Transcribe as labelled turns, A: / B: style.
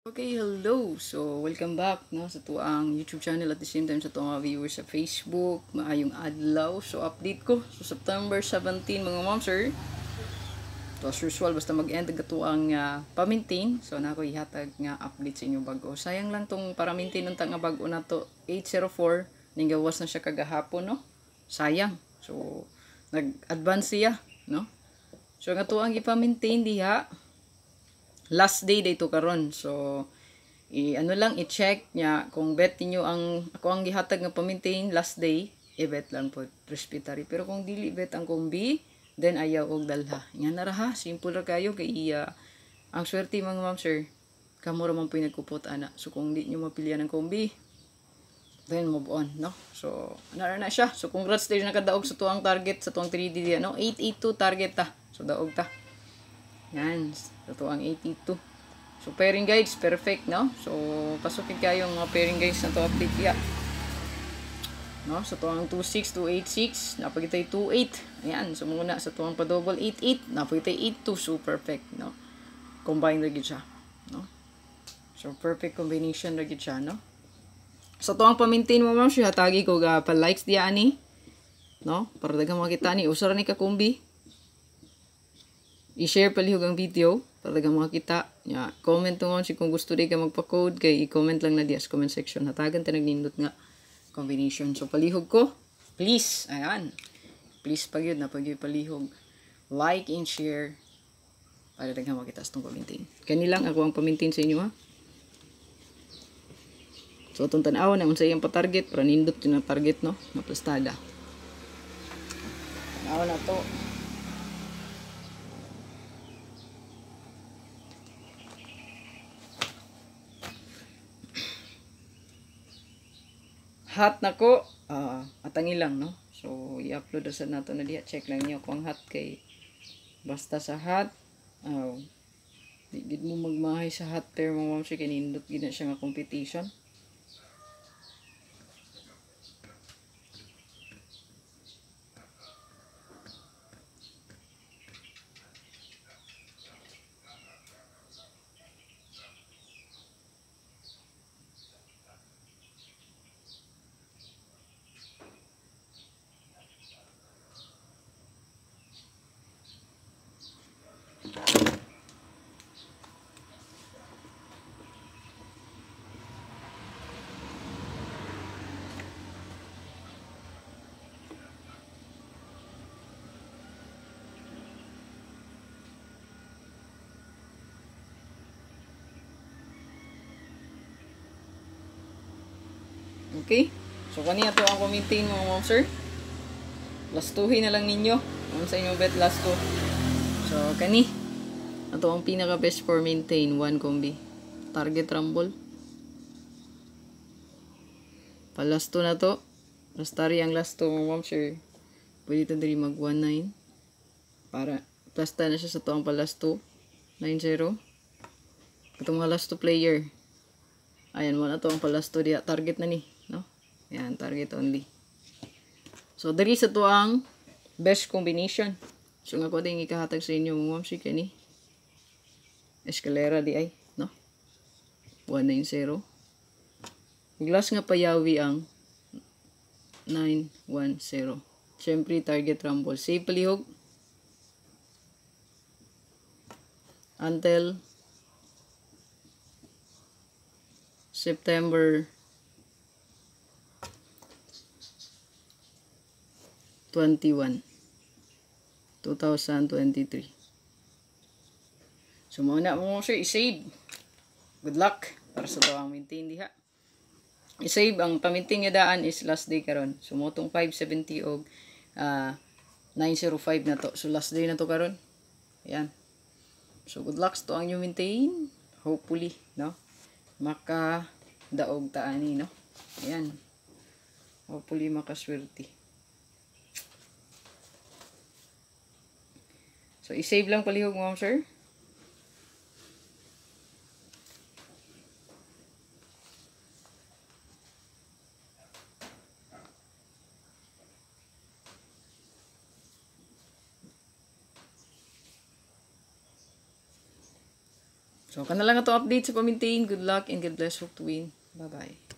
A: Okay, hello. So, welcome back no sa tuang YouTube channel at the same time sa tuang mga viewers sa Facebook. Maayong adlaw. So, update ko. So, September 17 mga mom sir. So, as usual basta mag-end ang tuang pa-maintain. So, na ako ihatag nga update sa inyo bago. Sayang lang tong para maintain unta nga bago na to 804 ning gawas na siya kagahapon no. Sayang. So, nag-advance siya no. So, nga tuang ipa-maintain diha last day dito karon. So ano lang i-check nya kung bet niyo ang ako ang gihatag nga pa-maintain last day, i-bet lang po respiratory. Pero kung dili bet ang kombi, then ayaw og dalha. Nga na ra ha, simple ra kayo kay ang swerte mga ma'am sir. Kamo ra man po nagkupot ana. So kung di niyo mapilian ang kombi, then move on no. So ana na siya. So congrats tayo nakadaog sa tuang target sa tuang 3D diya no. 882 target ta. So daog ta. Yan, ito ang 82. So, pairing guides, perfect, no? So, pasukin kayo yung mga pairing guides na to update ya. No? So, ito ang 26, 286, napagitay 28. Ayan, so muna sa ito ang pa-double 88, napagitay 82. So, perfect, no? Combine lagi siya, no? So, perfect combination lagi siya, no? So, ito ang pa-maintain mo, ma'am, siya hatagi ko pa-likes diya, ani. No? Para dagang makita ni, usara ni kakumbi. I-share palihog ang video para dagang makita. Ya, comment tungon si kung gusto di ka magpa-code kay i-comment lang na diya sa comment section. Hatagan ta nagnindot nga combination. So palihog ko, please, ayan. Please pagyud na pagyud palihog. Like and share para dagang makita sa tong pa-maintain. Kani lang ako ang pa-maintain sa inyo ha. So atong tan-aw na unsa iyang pa-target para nindot yun ang target no, na plastada. Tan-aw na to. Hot na ko, atangi lang, no? So, i-upload sa nato na diha. Check lang niyo kung hot kay basta sa hot. Di gid mo magmahay sa hot pero mo ma'am siya kinindot gid na siya nga competition. Okay? So, kaniya to ang pa-maintain mga ma'am sir. Last 2 na lang ninyo. Ano sa inyong bet last 2. So, kani. Ito ang pinaka best for maintain. 1 combi. Target rumble. Pa last 2 na to. Rastari ang last 2 mga ma'am sir. Pwede ito dali mag 1-9. Para plasta na siya sa to ang pa last 2. 9-0. Itong mga last 2 player. Ayan mo na to ang pa last 2 diya. Target na ni. No? Ayan, target only. So, dali sa to ang best combination. So, nga ko din ikahatag sa inyo, ma'am, si kani. Escalera di ay, no? 190. Glass nga payawi ang 910. Siyempre, target rumble. Save palihog. Until September 21, 2023. So, muna mo sir, i-save. Good luck para sa ito ang maintain diha. I-save ang paminting nga daan is last day karon. So, motong 570 og 905 na to. So, last day na to karon. Ayan. So, good luck to ang new maintain. Hopefully, no? Maka daog taani, no? Ayan. Hopefully, makaswerte. So, i-save lang palihog mo, sir. So kana lang ato update sa pamintain. Good luck and God bless. Hope to win. Bye-bye.